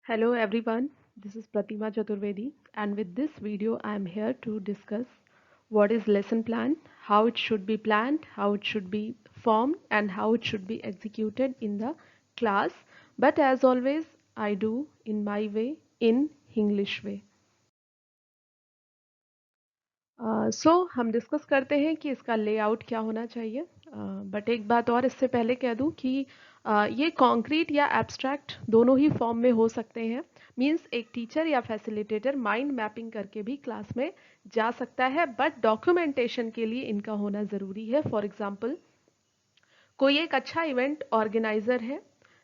Hello everyone, this is Pratima Chaturvedi, and with this video I am here to discuss what is lesson plan, how it should be planned, how it should be formed and how it should be executed in the class. But as always I do in my way, in English way. सो हम discuss करते हैं कि इसका layout क्या होना चाहिए। But एक बात और इससे पहले कह दूं कि ये कॉन्क्रीट या एब्स्ट्रैक्ट दोनों ही फॉर्म में हो सकते हैं। मींस एक टीचर या फैसिलिटेटर माइंड मैपिंग करके भी क्लास में जा सकता है, बट डॉक्यूमेंटेशन के लिए इनका होना ज़रूरी है। फॉर एग्जांपल, कोई एक अच्छा इवेंट ऑर्गेनाइजर है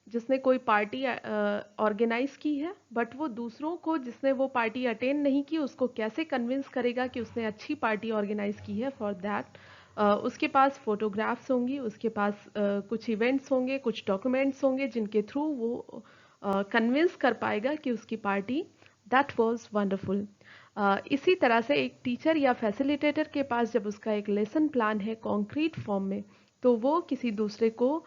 जिसने कोई पार्टी ऑर्गेनाइज की है, बट वो दूसरों को जिसने वो पार्टी अटेंड नहीं की उसको कैसे कन्विंस करेगा कि उसने अच्छी पार्टी ऑर्गेनाइज की है। फॉर दैट उसके पास फोटोग्राफ्स होंगी, उसके पास कुछ इवेंट्स होंगे, कुछ डॉक्यूमेंट्स होंगे जिनके थ्रू वो कन्विंस कर पाएगा कि उसकी पार्टी दैट वाज वंडरफुल। इसी तरह से एक टीचर या फैसिलिटेटर के पास जब उसका एक लेसन प्लान है कॉन्क्रीट फॉर्म में, तो वो किसी दूसरे को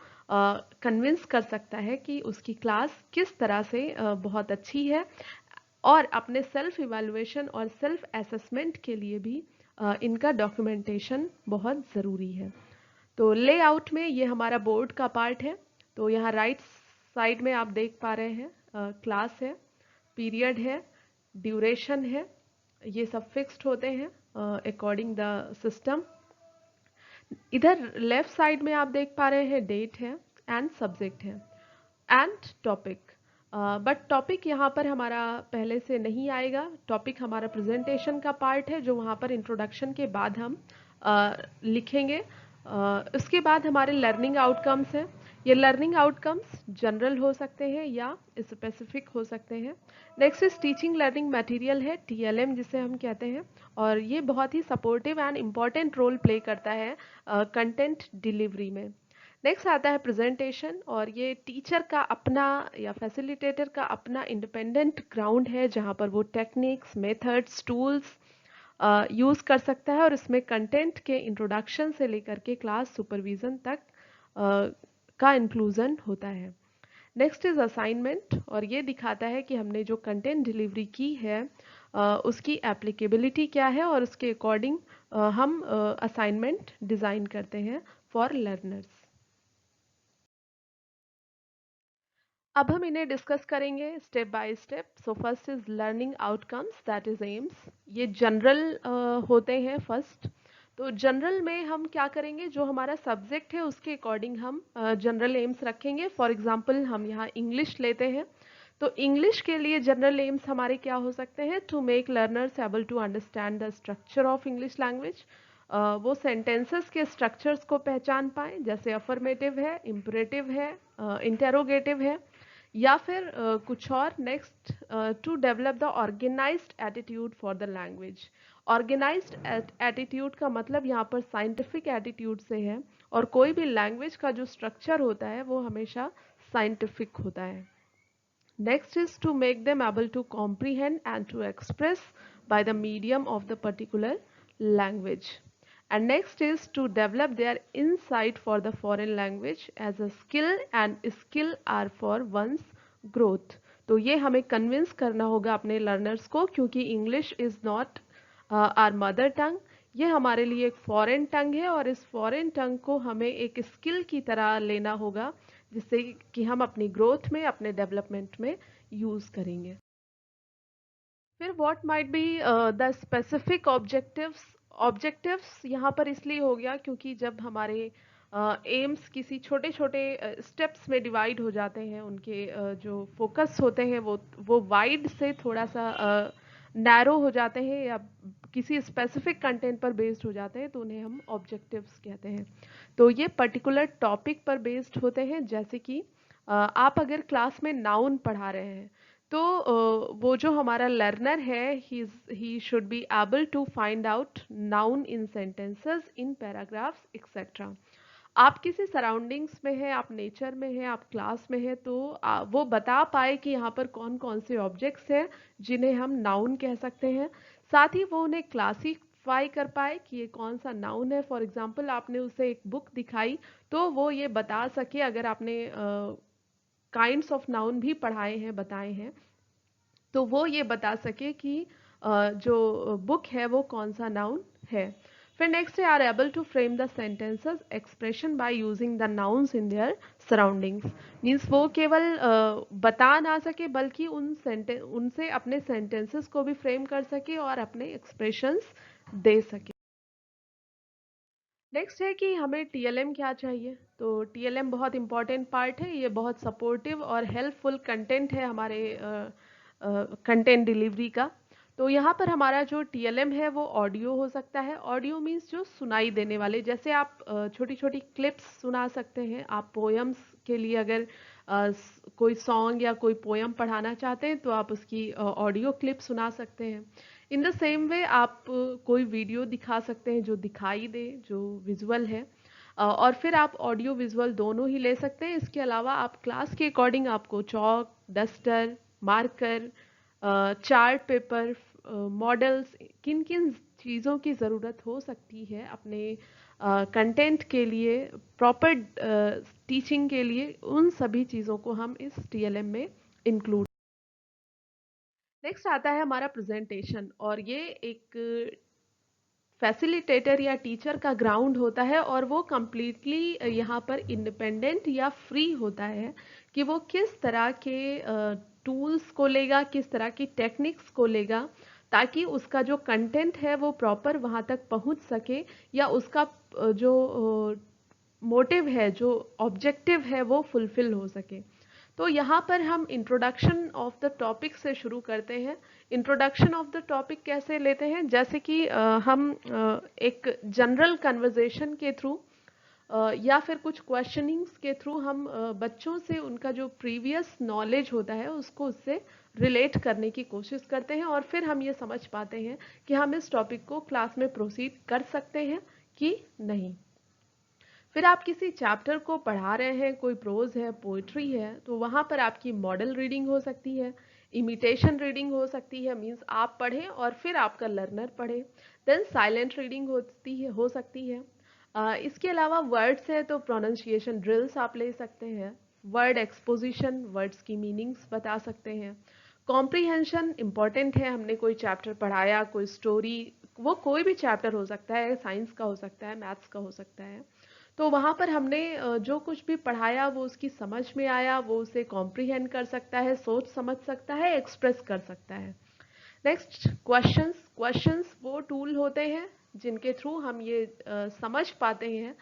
कन्विंस कर सकता है कि उसकी क्लास किस तरह से बहुत अच्छी है, और अपने सेल्फ इवैल्यूएशन और सेल्फ असेसमेंट के लिए भी इनका डॉक्यूमेंटेशन बहुत ज़रूरी है। तो लेआउट में ये हमारा बोर्ड का पार्ट है। तो यहाँ राइट साइड में आप देख पा रहे हैं क्लास है, पीरियड है, ड्यूरेशन है, ये सब फिक्स्ड होते हैं अकॉर्डिंग द सिस्टम। इधर लेफ्ट साइड में आप देख पा रहे हैं डेट है एंड सब्जेक्ट है एंड टॉपिक। बट टॉपिक यहाँ पर हमारा पहले से नहीं आएगा। टॉपिक हमारा प्रेजेंटेशन का पार्ट है जो वहाँ पर इंट्रोडक्शन के बाद हम लिखेंगे। उसके बाद हमारे लर्निंग आउटकम्स हैं। ये लर्निंग आउटकम्स जनरल हो सकते हैं या स्पेसिफिक हो सकते हैं। Next is teaching learning material है, टीएलएम जिसे हम कहते हैं, और ये बहुत ही supportive and important role play करता है कंटेंट डिलीवरी में। नेक्स्ट आता है प्रेजेंटेशन, और ये टीचर का अपना या फैसिलिटेटर का अपना इंडिपेंडेंट ग्राउंड है जहाँ पर वो टेक्निक्स, मेथड्स, टूल्स यूज़ कर सकता है, और इसमें कंटेंट के इंट्रोडक्शन से लेकर के क्लास सुपरविज़न तक का इंक्लूजन होता है। नेक्स्ट इज असाइनमेंट, और ये दिखाता है कि हमने जो कंटेंट डिलीवरी की है उसकी एप्लीकेबिलिटी क्या है, और उसके अकॉर्डिंग हम असाइनमेंट डिज़ाइन करते हैं फॉर लर्नर्स। अब हम इन्हें डिस्कस करेंगे step by step. So first is learning outcomes, that is AIIMS. ये जनरल होते हैं फर्स्ट। तो जनरल में हम क्या करेंगे, जो हमारा सब्जेक्ट है उसके अकॉर्डिंग हम जनरल एम्स रखेंगे। फॉर एग्जांपल हम यहाँ इंग्लिश लेते हैं, तो इंग्लिश के लिए जनरल एम्स हमारे क्या हो सकते हैं, to make learners able to understand the structure of English language. वो सेंटेंसेस के स्ट्रक्चर्स को पहचान पाएँ, जैसे अफर्मेटिव है, इम्परेटिव है, इंटेरोगेटिव है, या फिर कुछ और। Next, to develop the organised attitude for the language. Organised attitude का मतलब यहाँ पर साइंटिफिक एटीट्यूड से है, और कोई भी लैंग्वेज का जो स्ट्रक्चर होता है वो हमेशा साइंटिफिक होता है। Next is to make them able to comprehend and to express by the medium of the particular language. And next is to develop their insight for the foreign language as a skill, and skill are for one's growth. तो ये हमें convince करना होगा अपने learners को, क्योंकि English is not our mother tongue, ये हमारे लिए एक फॉरेन टंग है, और इस फॉरेन टंग को हमें एक स्किल की तरह लेना होगा जिससे कि हम अपनी ग्रोथ में, अपने डेवलपमेंट में यूज़ करेंगे। फिर what might be the specific objectives. Objectives यहाँ पर इसलिए हो गया क्योंकि जब हमारे एम्स किसी छोटे छोटे स्टेप्स में डिवाइड हो जाते हैं, उनके जो फोकस होते हैं वो वाइड से थोड़ा सा नैरो हो जाते हैं, या किसी स्पेसिफिक कंटेंट पर बेस्ड हो जाते हैं, तो उन्हें हम ऑब्जेक्टिव्स कहते हैं। तो ये पर्टिकुलर टॉपिक पर बेस्ड होते हैं। जैसे कि आप अगर क्लास में नाउन पढ़ा रहे हैं, तो वो जो हमारा लर्नर है, he should be able to find out noun in sentences, in paragraphs etcetera. आप किसी सराउंडिंग्स में हैं, आप नेचर में हैं, आप क्लास में हैं, तो वो बता पाए कि यहाँ पर कौन कौन से ऑब्जेक्ट्स हैं जिन्हें हम नाउन कह सकते हैं। साथ ही वो उन्हें क्लासीफाई कर पाए कि ये कौन सा नाउन है। फॉर एग्जांपल, आपने उसे एक बुक दिखाई तो वो ये बता सके, अगर आपने काइंड्स ऑफ नाउन भी पढ़ाए हैं, बताए हैं, तो वो ये बता सके कि जो बुक है वो कौन सा नाउन है। फिर नेक्स्ट है are able to frame the sentences expression by using the nouns in their surroundings. Means वो केवल बता ना सके बल्कि उनसे अपने सेंटेंसेस को भी फ्रेम कर सके और अपने एक्सप्रेशंस दे सके। नेक्स्ट है कि हमें टीएलएम क्या चाहिए। तो टीएलएम बहुत इंपॉर्टेंट पार्ट है, ये बहुत सपोर्टिव और हेल्पफुल कंटेंट है हमारे कंटेंट डिलीवरी का। तो यहाँ पर हमारा जो टीएलएम है वो ऑडियो हो सकता है। ऑडियो मीन्स जो सुनाई देने वाले, जैसे आप छोटी छोटी क्लिप्स सुना सकते हैं। आप पोएम्स के लिए अगर कोई सॉन्ग या कोई पोएम पढ़ाना चाहते हैं तो आप उसकी ऑडियो क्लिप सुना सकते हैं। इन द सेम वे आप कोई वीडियो दिखा सकते हैं जो दिखाई दे, जो विजुअल है, और फिर आप ऑडियो विजुअल दोनों ही ले सकते हैं। इसके अलावा आप क्लास के अकॉर्डिंग आपको chalk, duster, marker, chart paper, models, किन किन चीज़ों की ज़रूरत हो सकती है अपने कंटेंट के लिए, प्रॉपर टीचिंग के लिए, उन सभी चीज़ों को हम इस टीएलएम में इंक्लूड। नेक्स्ट आता है हमारा प्रेजेंटेशन, और ये एक फैसिलिटेटर या टीचर का ग्राउंड होता है और वो कम्प्लीटली यहाँ पर इंडिपेंडेंट या फ्री होता है कि वो किस तरह के टूल्स को लेगा, किस तरह की टेक्निक्स को लेगा, ताकि उसका जो कंटेंट है वो प्रॉपर वहाँ तक पहुँच सके, या उसका जो मोटिव है, जो ऑब्जेक्टिव है वो फुलफिल हो सके। तो यहाँ पर हम इंट्रोडक्शन ऑफ द टॉपिक से शुरू करते हैं। इंट्रोडक्शन ऑफ द टॉपिक कैसे लेते हैं, जैसे कि हम एक जनरल कन्वर्सेशन के थ्रू या फिर कुछ क्वेश्चनिंग्स के थ्रू हम बच्चों से उनका जो प्रीवियस नॉलेज होता है उसको उससे रिलेट करने की कोशिश करते हैं, और फिर हम ये समझ पाते हैं कि हम इस टॉपिक को क्लास में प्रोसीड कर सकते हैं कि नहीं। फिर आप किसी चैप्टर को पढ़ा रहे हैं, कोई प्रोज है, पोइट्री है, तो वहाँ पर आपकी मॉडल रीडिंग हो सकती है, इमिटेशन रीडिंग हो सकती है, मीन्स आप पढ़ें और फिर आपका लर्नर पढ़े। देन साइलेंट रीडिंग होती है, हो सकती है। इसके अलावा वर्ड्स है तो प्रोनाउंसिएशन ड्रिल्स आप ले सकते हैं। वर्ड एक्सपोजिशन, वर्ड्स की मीनिंग्स बता सकते हैं। कॉम्प्रीहेंशन इम्पॉर्टेंट है, हमने कोई चैप्टर पढ़ाया, कोई स्टोरी, वो कोई भी चैप्टर हो सकता है, साइंस का हो सकता है, मैथ्स का हो सकता है, तो वहाँ पर हमने जो कुछ भी पढ़ाया वो उसकी समझ में आया, वो उसे कॉम्प्रीहेंड कर सकता है, सोच समझ सकता है, एक्सप्रेस कर सकता है। Next questions. क्वेश्चंस वो टूल होते हैं जिनके थ्रू हम ये समझ पाते हैं,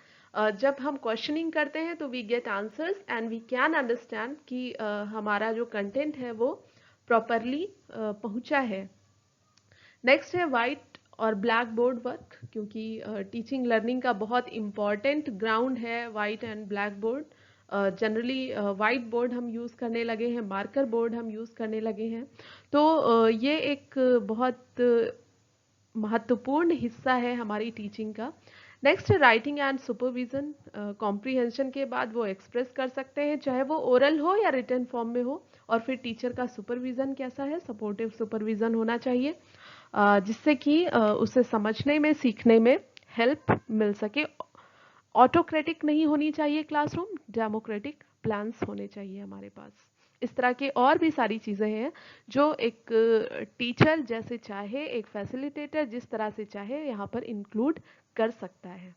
जब हम क्वेश्चनिंग करते हैं तो we get answers and we can understand कि हमारा जो कंटेंट है वो प्रॉपरली पहुंचा है। नेक्स्ट है वाइट और ब्लैक बोर्ड वर्क, क्योंकि टीचिंग लर्निंग का बहुत इम्पॉर्टेंट ग्राउंड है white and black board. Generally white board हम यूज़ करने लगे हैं, मार्कर बोर्ड हम यूज़ करने लगे हैं। तो ये एक बहुत महत्वपूर्ण हिस्सा है हमारी टीचिंग का। नेक्स्ट है राइटिंग एंड सुपरविजन। कॉम्प्रीहेंशन के बाद वो एक्सप्रेस कर सकते हैं, चाहे वो ओरल हो या रिटन फॉर्म में हो, और फिर टीचर का सुपरविजन कैसा है, सपोर्टिव सुपरविजन होना चाहिए, जिससे कि उसे समझने में, सीखने में हेल्प मिल सके। ऑटोक्रेटिक नहीं होनी चाहिए क्लासरूम, डेमोक्रेटिक प्लान्स होने चाहिए हमारे पास। इस तरह की और भी सारी चीज़ें हैं जो एक टीचर जैसे चाहे, एक फैसिलिटेटर जिस तरह से चाहे यहाँ पर इंक्लूड कर सकता है।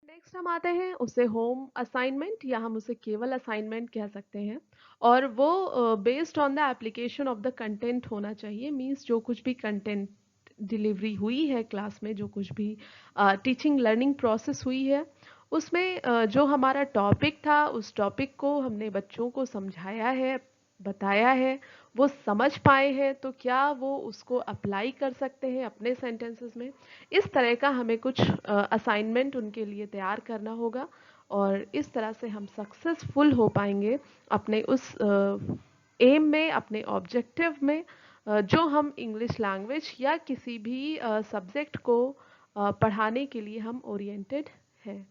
नेक्स्ट हम आते हैं उसे होम असाइनमेंट, या हम उसे केवल असाइनमेंट कह सकते हैं, और वो based on the application of the content होना चाहिए। मींस जो कुछ भी कंटेंट डिलीवरी हुई है क्लास में, जो कुछ भी टीचिंग लर्निंग प्रोसेस हुई है, उसमें जो हमारा टॉपिक था उस टॉपिक को हमने बच्चों को समझाया है, बताया है, वो समझ पाए हैं, तो क्या वो उसको अप्लाई कर सकते हैं अपने सेंटेंसेस में। इस तरह का हमें कुछ असाइनमेंट उनके लिए तैयार करना होगा, और इस तरह से हम सक्सेसफुल हो पाएंगे अपने उस एम में, अपने ऑब्जेक्टिव में, जो हम इंग्लिश लैंग्वेज या किसी भी सब्जेक्ट को पढ़ाने के लिए हम ओरिएंटेड हैं।